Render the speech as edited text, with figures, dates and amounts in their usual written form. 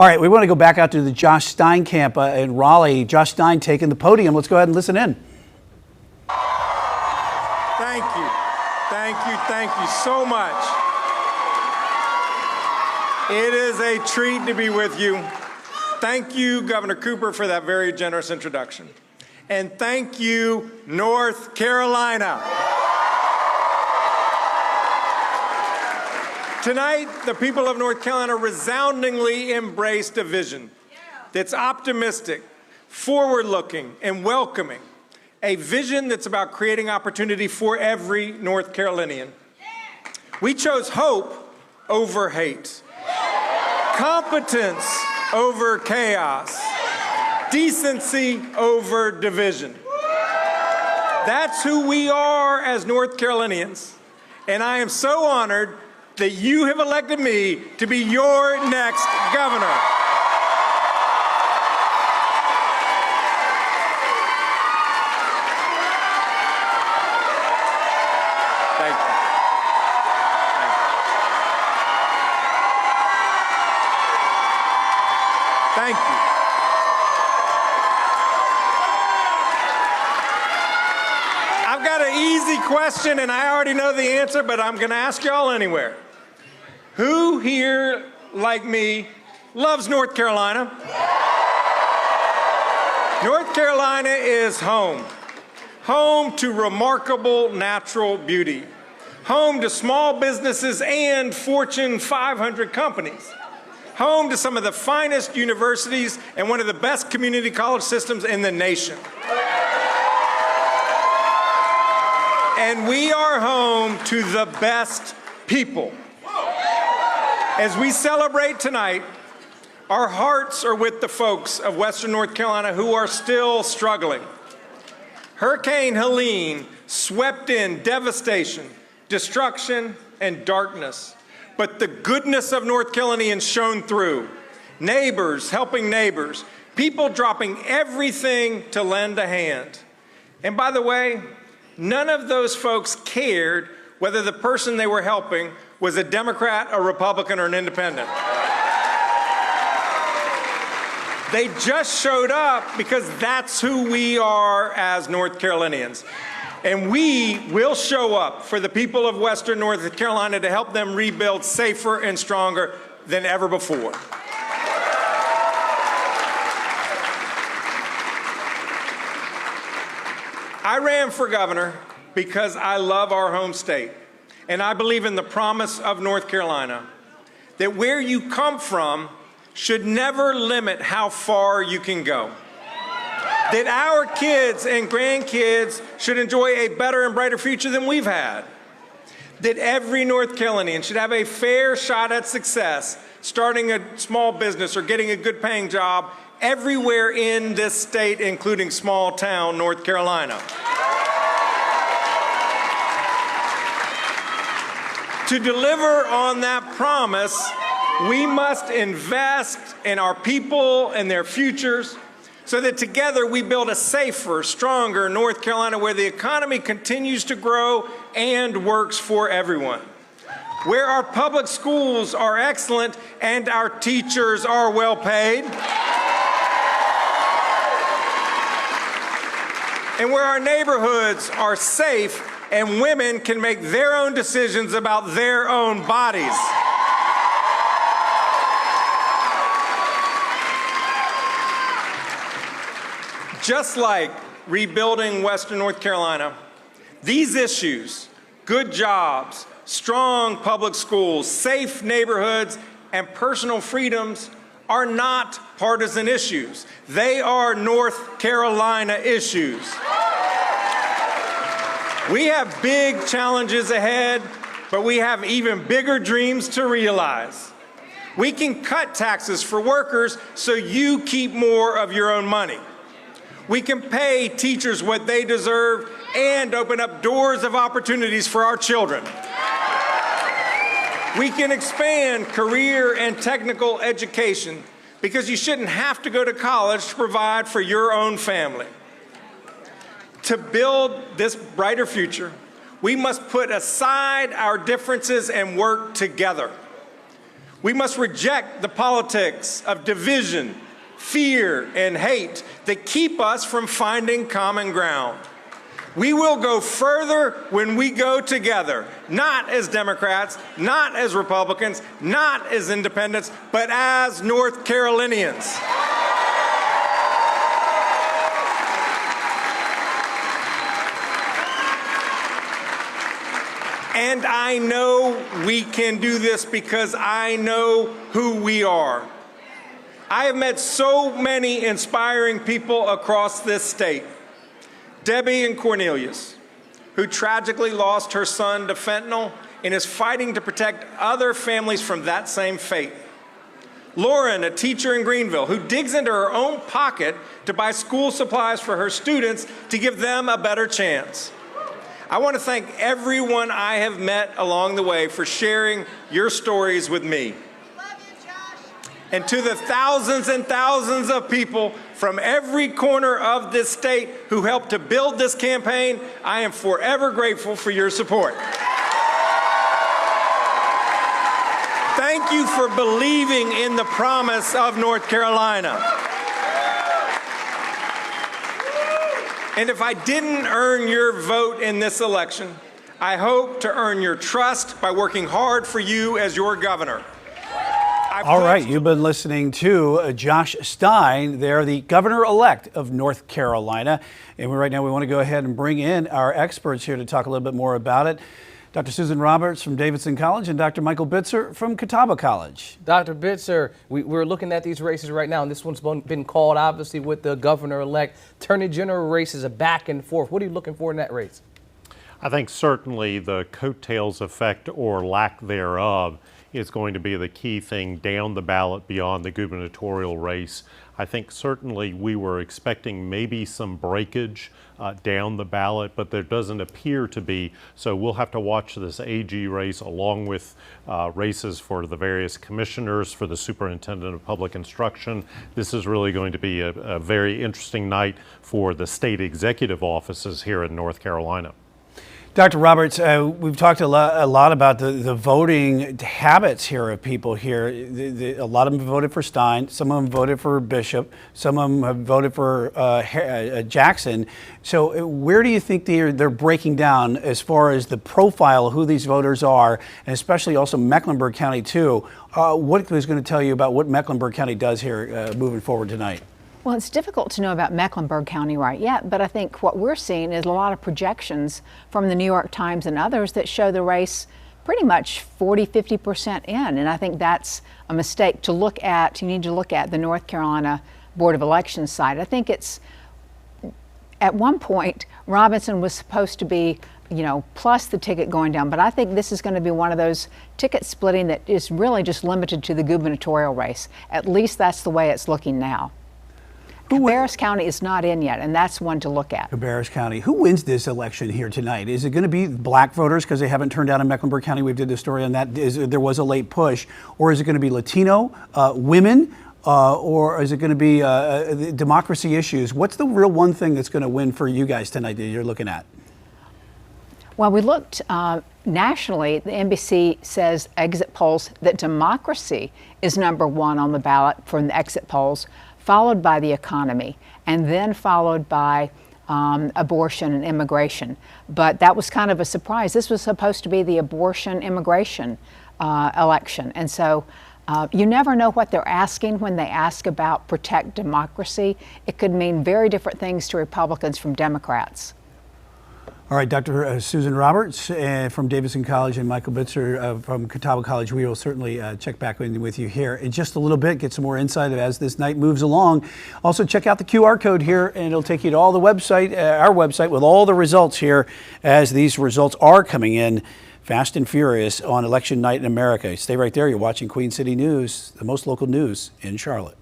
All right, we want to go back out to the Josh Stein camp in Raleigh. Josh Stein taking the podium. Let's go ahead and listen in. Thank you. Thank you. Thank you so much. It is a treat to be with you. Thank you, Governor Cooper, for that very generous introduction. And thank you, North Carolina. Tonight, the people of North Carolina resoundingly embraced a vision that's optimistic, forward-looking, and welcoming. A vision that's about creating opportunity for every North Carolinian. We chose hope over hate, competence over chaos, decency over division. That's who we are as North Carolinians, and I am so honored that you have elected me to be your next governor. Thank you. Thank you. I've got an easy question, and I already know the answer, but I'm going to ask y'all anyway. Who here, like me, loves North Carolina? North Carolina is home. Home to remarkable natural beauty. Home to small businesses and Fortune 500 companies. Home to some of the finest universities and one of the best community college systems in the nation. And we are home to the best people. As we celebrate tonight, our hearts are with the folks of Western North Carolina who are still struggling. Hurricane Helene swept in devastation, destruction, and darkness. But the goodness of North Carolinians shone through. Neighbors helping neighbors, people dropping everything to lend a hand. And by the way, none of those folks cared whether the person they were helping was a Democrat, a Republican, or an independent. They just showed up because that's who we are as North Carolinians. And we will show up for the people of Western North Carolina to help them rebuild safer and stronger than ever before. I ran for governor because I love our home state. And I believe in the promise of North Carolina that where you come from should never limit how far you can go. That our kids and grandkids should enjoy a better and brighter future than we've had. That every North Carolinian should have a fair shot at success, starting a small business or getting a good paying job everywhere in this state, including small town North Carolina. To deliver on that promise, we must invest in our people and their futures so that together we build a safer, stronger North Carolina where the economy continues to grow and works for everyone. Where our public schools are excellent and our teachers are well paid. And where our neighborhoods are safe and women can make their own decisions about their own bodies. Just like rebuilding Western North Carolina, these issues, good jobs, strong public schools, safe neighborhoods, and personal freedoms are not partisan issues. They are North Carolina issues. We have big challenges ahead, but we have even bigger dreams to realize. We can cut taxes for workers so you keep more of your own money. We can pay teachers what they deserve and open up doors of opportunities for our children. We can expand career and technical education because you shouldn't have to go to college to provide for your own family. To build this brighter future, we must put aside our differences and work together. We must reject the politics of division, fear, and hate that keep us from finding common ground. We will go further when we go together, not as Democrats, not as Republicans, not as independents, but as North Carolinians. And I know we can do this because I know who we are. I have met so many inspiring people across this state. Debbie and Cornelius, who tragically lost her son to fentanyl and is fighting to protect other families from that same fate. Lauren, a teacher in Greenville, who digs into her own pocket to buy school supplies for her students to give them a better chance. I want to thank everyone I have met along the way for sharing your stories with me. And to the thousands and thousands of people from every corner of this state who helped to build this campaign, I am forever grateful for your support. Thank you for believing in the promise of North Carolina. And if I didn't earn your vote in this election, I hope to earn your trust by working hard for you as your governor. All right, you've been listening to Josh Stein. They're the governor-elect of North Carolina. And right now we want to go ahead and bring in our experts here to talk a little bit more about it. Dr. Susan Roberts from Davidson College and Dr. Michael Bitzer from Catawba College. Dr. Bitzer, we're looking at these races right now, and this one's been called, obviously, with the governor-elect. Attorney General races are back and forth. What are you looking for in that race? I think certainly the coattails effect or lack thereof is going to be the key thing down the ballot beyond the gubernatorial race. I think certainly we were expecting maybe some breakage down the ballot, but there doesn't appear to be. So we'll have to watch this AG race along with races for the various commissioners, for the superintendent of public instruction. This is really going to be a very interesting night for the state executive offices here in North Carolina. Dr. Roberts, we've talked a lot about the voting habits here of people here. A lot of them voted for Stein, some of them voted for Bishop, some of them have voted for Jackson. So where do you think they're breaking down as far as the profile of who these voters are, and especially also Mecklenburg County too? What is going to tell you about what Mecklenburg County does here moving forward tonight? Well, it's difficult to know about Mecklenburg County right yet, but I think what we're seeing is a lot of projections from the New York Times and others that show the race pretty much 40–50% in, and I think that's a mistake to look at. You need to look at the North Carolina Board of Elections side. I think it's, at one point, Robinson was supposed to be, plus the ticket going down, but I think this is going to be one of those ticket splitting that is really just limited to the gubernatorial race. At least that's the way it's looking now. Cabarrus County is not in yet, and that's one to look at. Cabarrus County. Who wins this election here tonight? Is it going to be black voters because they haven't turned out in Mecklenburg County? We did a story on that. There was a late push. Or is it going to be Latino, women, or is it going to be democracy issues? What's the real one thing that's going to win for you guys tonight that you're looking at? Well, we looked nationally. The NBC says exit polls that democracy is #1 on the ballot from the exit polls, followed by the economy, and then followed by abortion and immigration. But that was kind of a surprise. This was supposed to be the abortion immigration election. And so you never know what they're asking when they ask about protect democracy. It could mean very different things to Republicans from Democrats. All right, Dr. Susan Roberts from Davidson College and Michael Bitzer from Catawba College. We will certainly check back in with you here in just a little bit, get some more insight as this night moves along. Also, check out the QR code here, and it'll take you to all the website, our website, with all the results here as these results are coming in fast and furious on election night in America. Stay right there. You're watching Queen City News, the most local news in Charlotte.